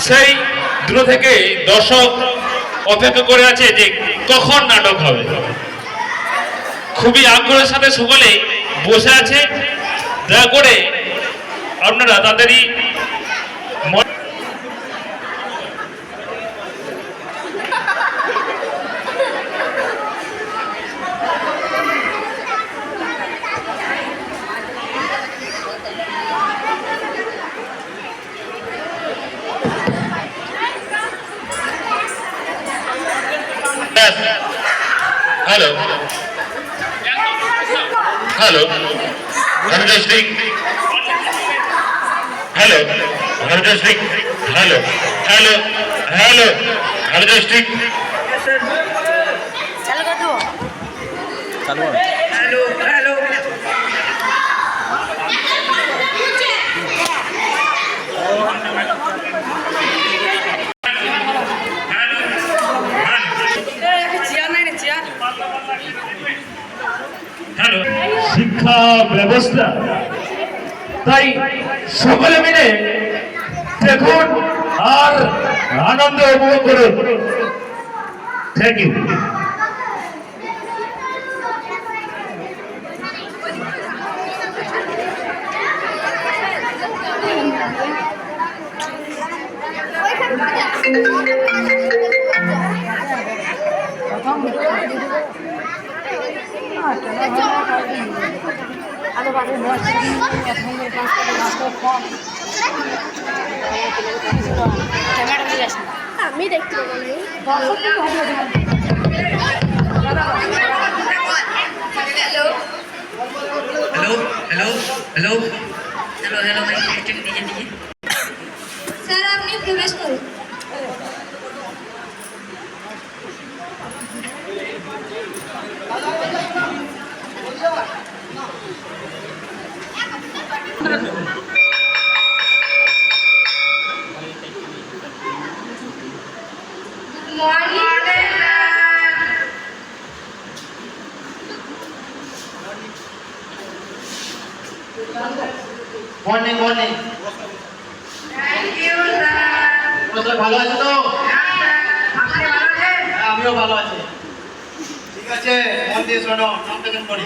সেই দূর থেকে দর্শক অপেক্ষা করে আছে যে কখন নাটক হবে। খুবই আগ্রহের সাথে সকলে বসে আছে। দয়া করে আপনারা তাদেরই Hello. Hello. I'm testing. Hello. I'm testing. Hello. Hello. Hello. I'm testing. चालू कर दो। चालू कर। Hello hello. শিক্ষা ব্যবস্থা তাই সকলে মিলে দেখুন আর আনন্দ উপভোগ করুন। Thank you. আমি দেখতে পাবো hello hello hello hello hello hello भाई टिकट दीजिए স্যার আপনি প্রবেশ করুন। Morning morning. Thank you sir তোমরা ভালো আছো তো? আপনি ভালো আছেন আমিও ভালো আছি। ঠিক আছে, মন দিয়ে শোনো, নাম প্রেজেন্ট করি।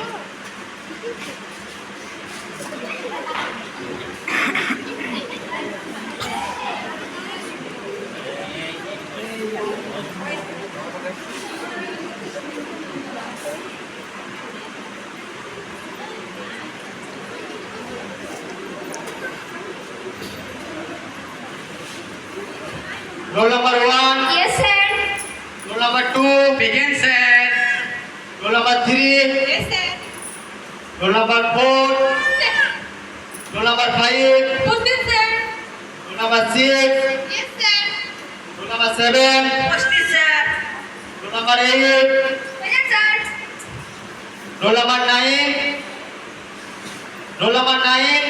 Roll number 1, yes sir. roll number 2, begin sir roll number 3, yes sir. roll number 4, roll number 5, বুঝছেন sir? roll number 6, yes sir. roll number 7, posted sir roll number 8, বুঝছেন sir? roll number 9, roll number 9,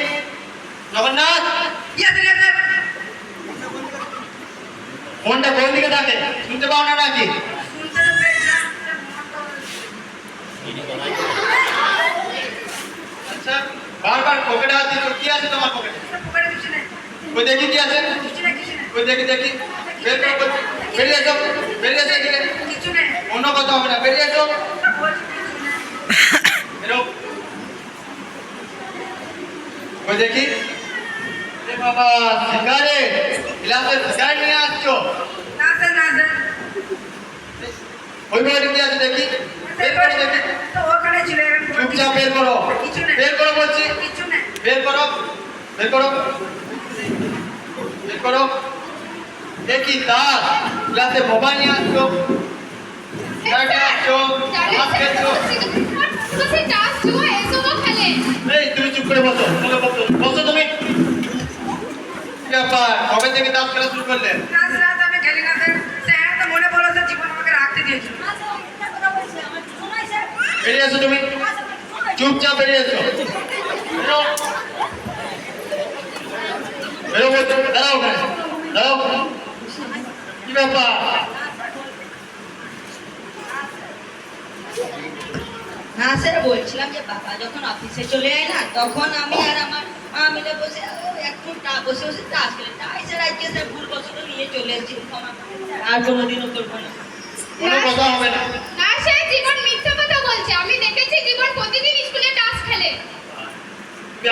Jagannath, yes yes sir ফোনটা কোন দিকে থাকে? শুনতে পাও না নাকি? শুনতে তো পেয়েছিলাম আচ্ছা, বারবার পকেটে হাত দিচ্ছ, কি আছে তোমার পকেটে? পকেটে কিছু নেই ওই দেখি কি আছে? কিছু নেই কিছু নেই ওই দেখি দেখি, বের করো বলছি। বেরিয়ে এসো, বেরিয়ে এসো এদিকে। কিছু নেই অন্য কথা হবে না, বেরিয়ে এসো। বলছি কিছু নেই বেরো। ওই দেখি। এ বাবা, সিগারেট, গ্লাসে সিগারেট নিয়ে আসছো। না স্যার না স্যার ওই পকেটে কি আছে দেখি, বের করো দেখি। তো ওখানে ছিল চুপচাপ বের করো, কিছু নেই বের করো বলছি, কিছু নেই বের করো, বের করো, বের করো। দেখি তার গ্লাসে মোবাইল নিয়ে আসছো, সিগারেট নিয়ে আসছো, মাছ খেয়েছো। তুমি টাস্ক जो है सो वो खेले। এই তুমি চুপ করে বসো, তোমাকে বসো, বসো তুমি। কি ব্যাপার, কবে থেকে দাঁত খেলা শুরু করলে? না স্যার আমি খেলি না স্যার স্যার তো মনে বলো স্যার জীবন আমাকে রাখতে দিয়েছিল বেরিয়ে এসো তুমি, চুপচাপ বেরিয়ে এসো। বেরো, বেরো বলছো, দাঁড়াও ওখানে, দাঁড়াও। কি ব্যাপার? না স্যার বলছিলাম যে বাবা যখন অফিসে চলে যায় না তখন আমি আর আমার মা মিলে বসে একটু বসে বসে তাস খেলে তাই স্যার আজকে স্যার ভুল বছর নিয়ে অফিসে চলে এসেছি ক্ষমা করে দাও। আর কোনোদিনও করবো না। কোনো কথা হবে না। না স্যার, জীবন মিথ্যা কথা বলছে। আমি দেখেছি জীবন প্রতিদিন স্কুলে টাস খেলে। তুমি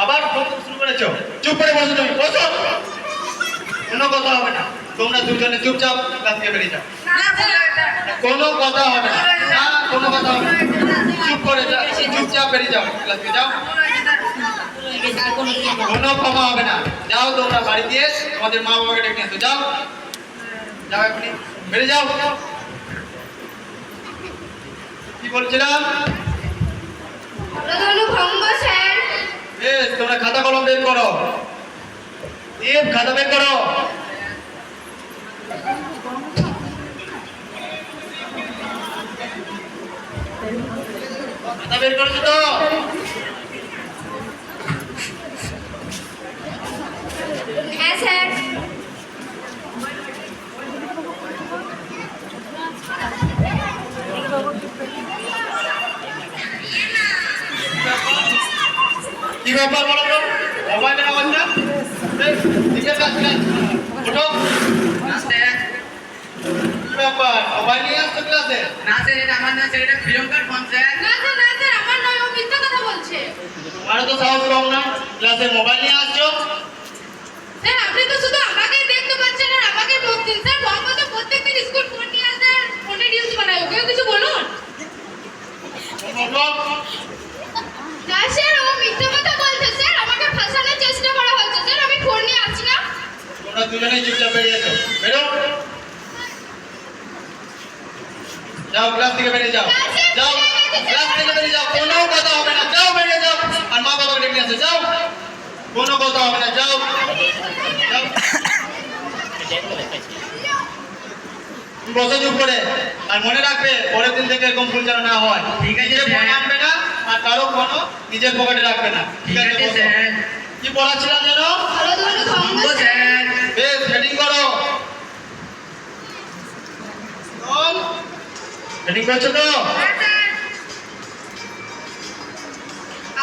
আবার বকবক শুরু করেছো। চুপ করে বসো, তুমি বসো। কোনো কথা হবে না। তোমরা দুজনে চুপচাপ ক্লাস থেকে বেরিয়ে যাও। না বলো এটা কোনো কথা হবে না। না, কোনো কথা হবে না। চুপ করে যাও, চুপচাপ বেরিয়ে যাও ক্লাস থেকে যাও। বলো এটা ভুল হয়ে গেছে, আর কোনোদিন করবো না। কোনো ক্ষমা হবে না। যাও তোমরা বাড়ি দিয়ে তোমাদের মা বাবাকে ডেকে নিয়ে এসো। যাও যাও, এখনই বেরিয়ে যাও। কি বলছিলাম? ভঙ্গ স্যার। বেশ, তোমরা খাতা কলম বের করো। খাতা বের করো। খাতা বের করেছো তো? হ্যাঁ স্যার। কি ব্যাপার বলো তো? মোবাইলে আওয়াজ না? বেশ, ঠিক আছে, আজকে ওঠো। না স্যার কি ব্যাপার? মোবাইল নিয়ে আসছো ক্লাসে? না স্যার এটা আমার না স্যার, এটা প্রিয়ঙ্কার ফোন স্যার। না স্যার, না স্যার, আমার নয়, ও মিথ্যা কথা বলছে। তোমারও তো সাহস কম না, ক্লাসে মোবাইল নিয়ে আসছো? স্যার, আপনি তো শুধু আমাকেই দেখতে পাচ্ছেন আর আমাকেই বকছেন। স্যার, ভঙ্গ তো প্রত্যেকদিন স্কুল ফোন নিয়ে আসে আর ফোনে রিলস বানায়। ওকেও কিছু বলুন। ওঠো। না স্যার, ও মিথ্যা কথা বলছে। স্যার, আমাকে ফাঁসানোর চেষ্টা করা হচ্ছে। স্যার, আমি ফোন নিয়ে আসছি না। তোমরা দুজনেই চুপচাপ বেরিয়ে এসো। বেরো। যাও, ক্লাস থেকে বেরিয়ে যাও। যাও, ক্লাস থেকে বেরিয়ে যাও। কোনো কথা হবে না। যাও, বেরিয়ে যাও। আর মা বাবাকে ডেকে নিয়ে আসো। যাও। কোনো কথা হবে না। যাও। যাও। বসে চুপ করে। আর মনে রাখবে পরের দিন থেকে এরকম ভুল যেন না হয়। ঠিক আছে, নিজে ফোন স্যার। আনবে না আর কারো ফোনও নিজের পকেটে রাখবে না। ঠিক আছে বসো। স্যার। কি পড়াচ্ছিলাম যেন? ভঙ্গ স্যার। বেশ, হেডিং করো। হেডিং করছো তো? হ্যাঁ স্যার।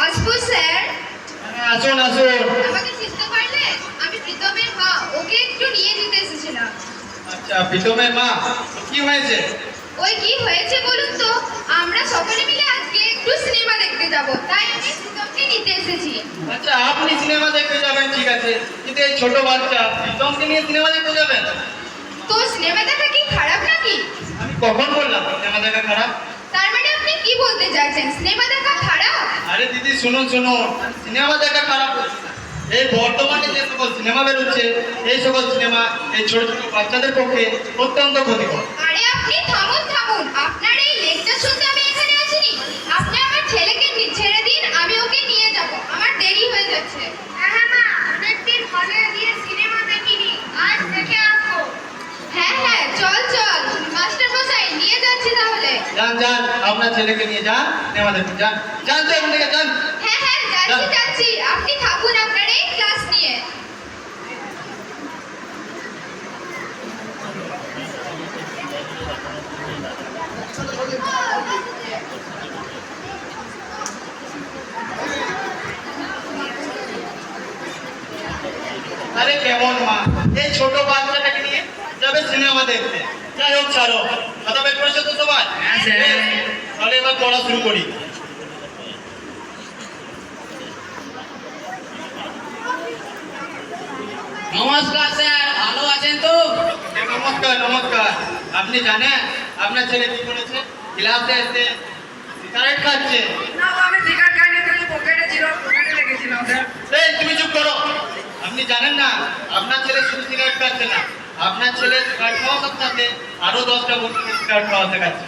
আসবো স্যার। হ্যাঁ, আসুন আসুন। আমাকে চিনতে পারলে? আমি প্রীতমের মা। ওকে একটু নিয়ে যেতে এসেছিলাম। আচ্ছা, প্রীতমের মা, কি হয়েছে? ওই কি হয়েছে বলুন তো? আমরা সকলে মিলে আজকে একটু সিনেমা দেখতে যাব, তাই আমি প্রীতমকে নিতে এসেছি। আচ্ছা, আপনি সিনেমা দেখতে যাবেন, ঠিক আছে, কিন্তু এই ছোট বাচ্চা প্রীতমকে নিয়ে সিনেমা দেখতে যাবেন? তো সিনেমা দেখা কি খারাপ নাকি? আমি কখন বললাম সিনেমা দেখা খারাপ? তার মানে আপনি কি বলতে চাইছেন, সিনেমা দেখা খারাপ? আরে দিদি, শুনুন শুনুন, সিনেমা দেখা খারাপ বলছি না। এই বর্তমানে যে সকল সিনেমা বেরোচ্ছে, এই সকল সিনেমা এই ছোট ছোট বাচ্চাদের পক্ষে অত্যন্ত ক্ষতিকর। আরে আপনি থামুন থামুন, আপনার এই লেকচার শুনতে আমি এখানে আসিনি। আপনি আমার ছেলেকে ছেড়ে দিন, আমি ওকে নিয়ে যাব। আমার দেরি হয়ে যাচ্ছে। হ্যাঁ মা, অনেকদিন হলে গিয়ে সিনেমা দেখিনি, আজ দেখে আসবো। হ্যাঁ হ্যাঁ, চল চল, মাস্টার মশাই নিয়ে যাচ্ছি তাহলে। যান যান, আপনার ছেলেকে নিয়ে যান সিনেমা দেখতে। যান যান তো, এখান থেকে যান। হ্যাঁ হ্যাঁ, যাচ্ছি যাচ্ছি, আপনি থাকুন আপনার এই ক্লাস নিয়ে। আরে কেমন মা, এই ছোট বাচ্চাটাকে নিয়ে যাবে সিনেমা দেখতে? যাই হোক, ছাড়ো। কথা বের করেছো তো সবাই? হ্যাঁ, স্যার। বেশ, তাহলে এবার পড়া শুরু করি। নমস্কার স্যার, ভালো আছেন তো? নমস্কার নমস্কার। আপনি জানেন আপনার ছেলে কি করেছে? ক্লাসে এসে সিগারেট খাচ্ছে। না আমি সিগারেট খাইনি, তুমি পকেটে ছিল, পকেটে রেখেছিলাম স্যার। এই, তুমি চুপ করো। আপনি জানেন না আপনার ছেলে শুধু সিগারেট খাচ্ছে না, আপনার ছেলে সিগারেট খাওয়ার সাথে সাথে আরো 10টা বন্ধুকে সিগারেট খাওয়া শেখাচ্ছে।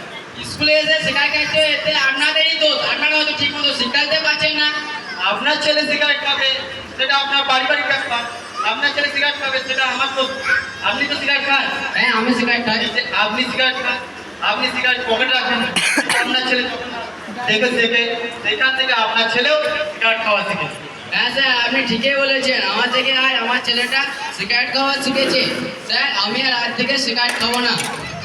স্কুলে এসে শেখায় খাইতে এতে আপনাদেরই দোষ। আপনারা হয়তো ঠিক মতো শিখাতে পারছেন না। আপনার ছেলে সিগারেট খাবে সেটা আপনার পারিবারিক ব্যাপার, আপনার ছেলে সিগারেট খাবে সেটা আমার দোষ। আপনি তো সিগারেট খান। হ্যাঁ, আমি শিখাই খাই। এই যে আপনি সিগারেট খান, আপনি সিগারেট পকেটে রাখেন, আপনার ছেলে যখন দেখে দেখে সেখান থেকে আপনার ছেলেও সিগারেট খাওয়া শিখেছে। হ্যাঁ স্যার, আপনি ঠিকই বলেছেন। আমার থেকে আজ আমার ছেলেটা সিগারেট খাওয়া শিখেছে। স্যার, আমি আর আজ থেকে সিগারেট খাবো না।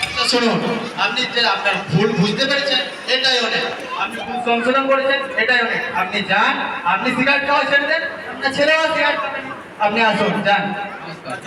আচ্ছা শুনুন, আপনি যে আপনার ভুল বুঝতে পেরেছেন এটাই অনেক, আপনি ভুল সংশোধন করেছেন এটাই অনেক। আপনি যান, আপনি সিগারেট খাওয়া ছেড়ে দেন, আপনার ছেলেও আর সিগারেট খাবে না। আপনি আসুন, যান।